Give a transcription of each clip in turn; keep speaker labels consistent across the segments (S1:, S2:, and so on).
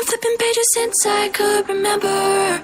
S1: been flipping pages since I could remember,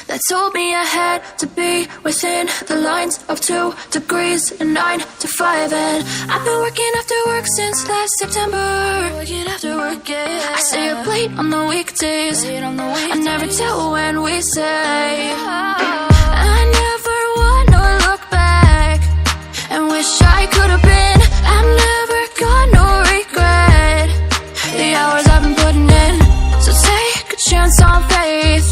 S1: that told me I had to be within the lines of 2 degrees and 9 to 5. And I've been working after work since last September. Working after work, yeah. I stay up late on the weekdays. I never tell when we say. I never wanna look back and wish I could have been. I've never got no regret. The hours I've been putting in, so take a chance on faith.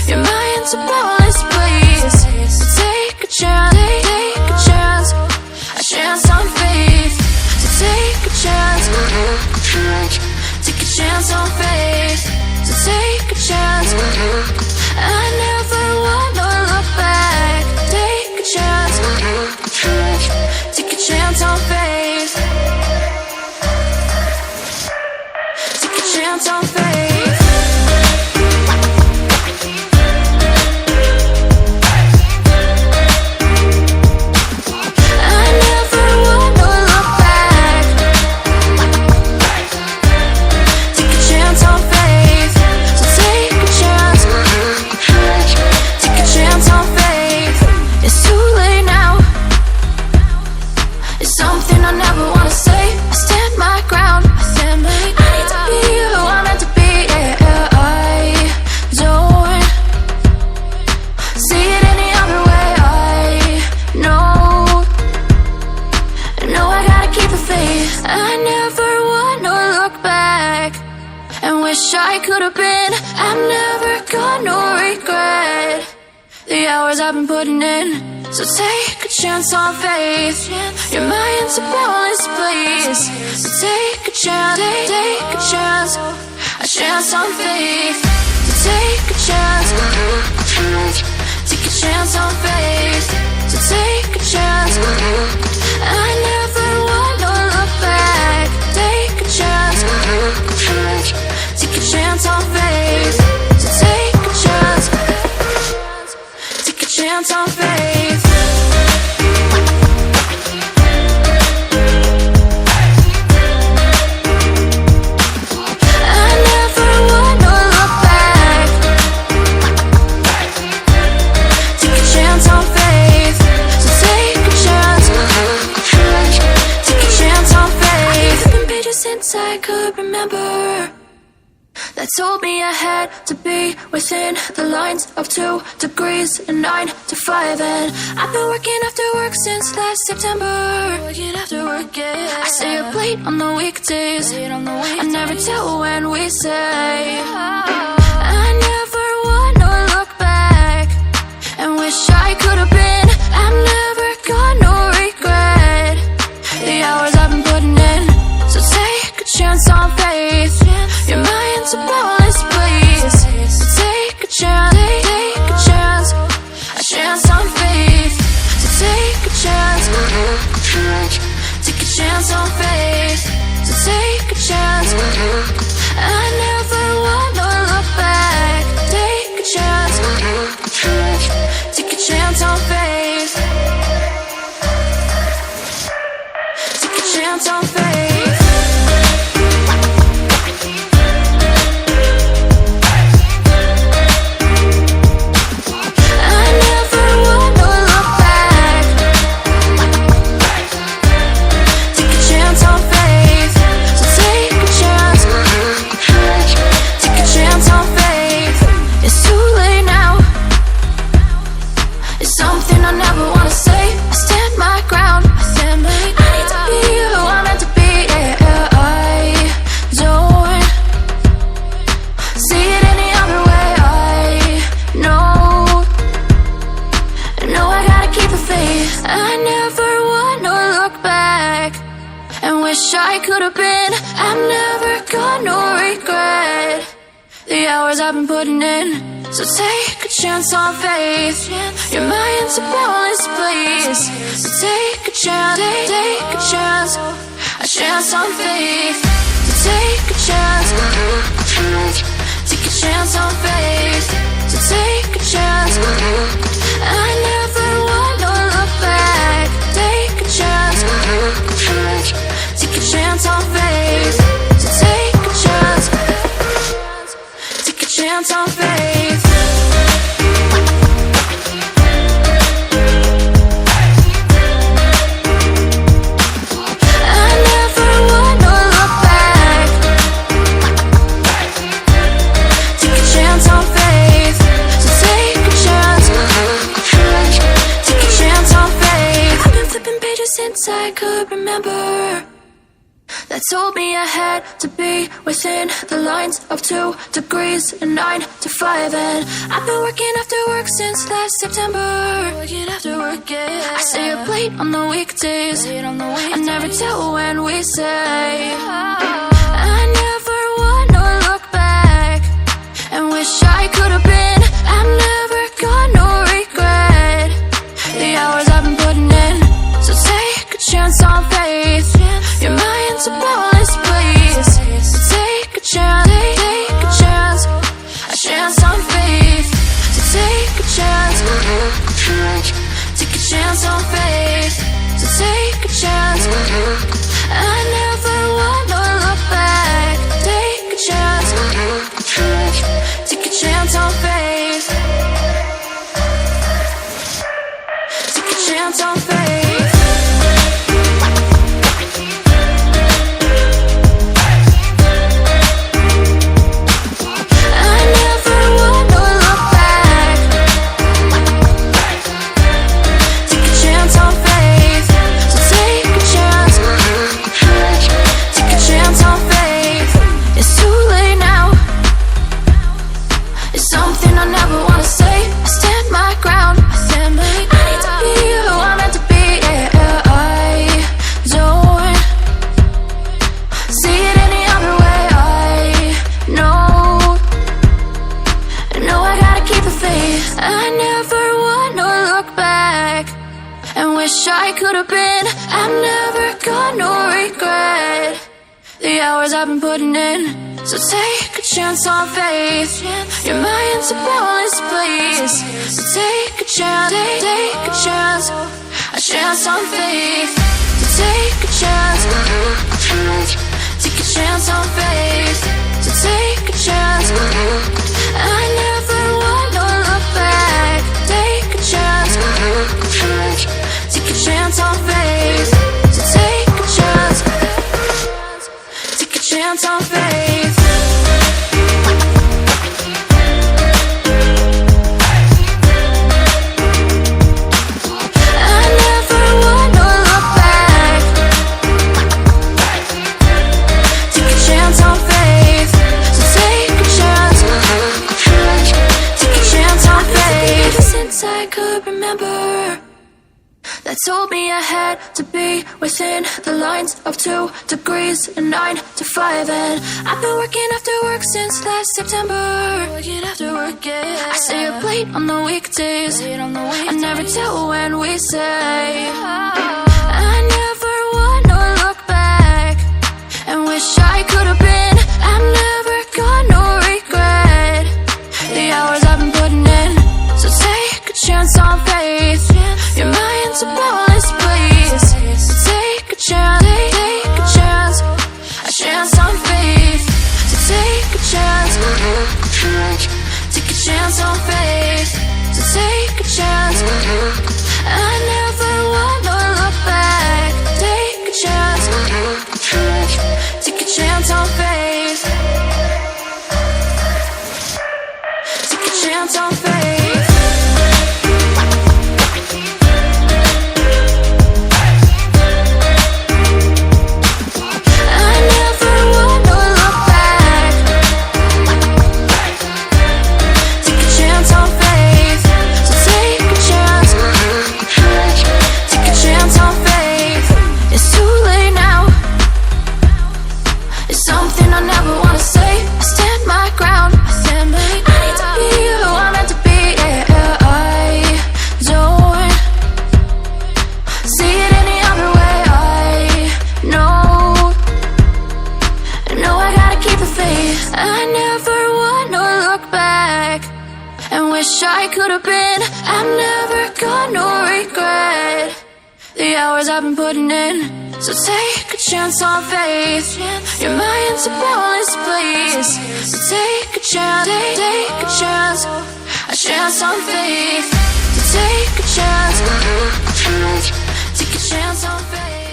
S1: Your mind's a boundless place. So take a chance, take a chance, a chance on faith. So take a chance, take a chance on faith. So take a chance. I never wanna look back. Take a chance, take a chance on faith. Take a chance on faith. I could have been. I've never got no regret. The hours I've been putting in, so take a chance on faith. Your mind's a boundless place. So take a chance, take a chance, a chance on faith. So take a chance, take a chance on faith. So take a chance. I never wanna look back. Take a chance. Take a chance on faith. So take a chance. Take a chance on faith. I never wanna look back. Take a chance on faith. So take a chance. Take a chance on faith. I've been pages since I could remember, that told me I had to be within the lines of 2 degrees and 9 to 5. And I've been working after work since last September. Working after work, yeah. I stay up late on the weekdays. I never tell when we say. I never wanna look back and wish I could have been. I've never got no regret. The hours I've been putting in, so take a chance on faith. Your mind's a boundless place. So take a chance, take a chance, a chance on faith. So take a chance, take a chance on faith. So take a chance. I never wanna look back. Take a chance, take a chance on faith. Take a chance on faith. I could have been. I've never got no regret. The hours I've been putting in, so take a chance on faith. Your mind's a boundless place. So take a chance, take a chance, a chance on faith. So take a chance, take a chance on faith. So take a chance. I never wanna look back. Take a chance. Take a chance on faith. So take a chance. since I could remember, that told me I had to be within the lines of 2 degrees and 9 to 5. And I've been working after work since last September. Working after work, yeah. I stay up late on the weekdays. I never tell when we say. I never wanna look back and wish I could have been. I've never got no regret. The hours I've been putting in, so take a chance on faith. Your mind's a boundless place. So take a chance, take a chance, a chance on faith. So take a chance, take a chance on faith. So take a chance. I never wanna look back. Take a chance, take a chance on faith. Take a chance on faith. I never wanna look back and wish I could have been. I've never got no regret. The hours I've been putting in, so take a chance on faith. Your mind's a boundless place. So take a chance, take a chance, a chance on faith. So take a chance, take a chance on faith. So take a chance. I never wanna look back. Take a chance, take a chance on faith. So take a chance, take a chance on faith. I never wanna look back. Take a chance on faith. So take a chance, take a chance on faith. Since I could remember, that told me I had to be within the lines of 2 degrees and 9 to 5. And I've been working after work since last September. Working after work, yeah. I stay up late on the weekdays. I never tell when we say. I never wanna look back and wish I could have been. I've never got no regret. The hours I've been putting in, so take a chance on faith. Your mind's a boundless place. So take a chance, take a chance, a chance on faith. So take a chance, take a chance on faith. So take a chance. I never wanna look back. Take a chance, take a chance on faith. Take a chance on faith. I never wanna look back. Take a chance on faith. So take a chance, take a chance on faith. It's too late now. It's something I never wanna say. I stand my ground. I need to be who I'm meant to be. Yeah, I don't see it any other way. I know I gotta keep the faith. I never wanna look back and wish I could have been. I've never got no regret. The hours I've been putting in, so take a chance on faith. Your mind's a boundless place. So take a chance, take a chance, a chance on faith. So take a chance, take a chance on faith.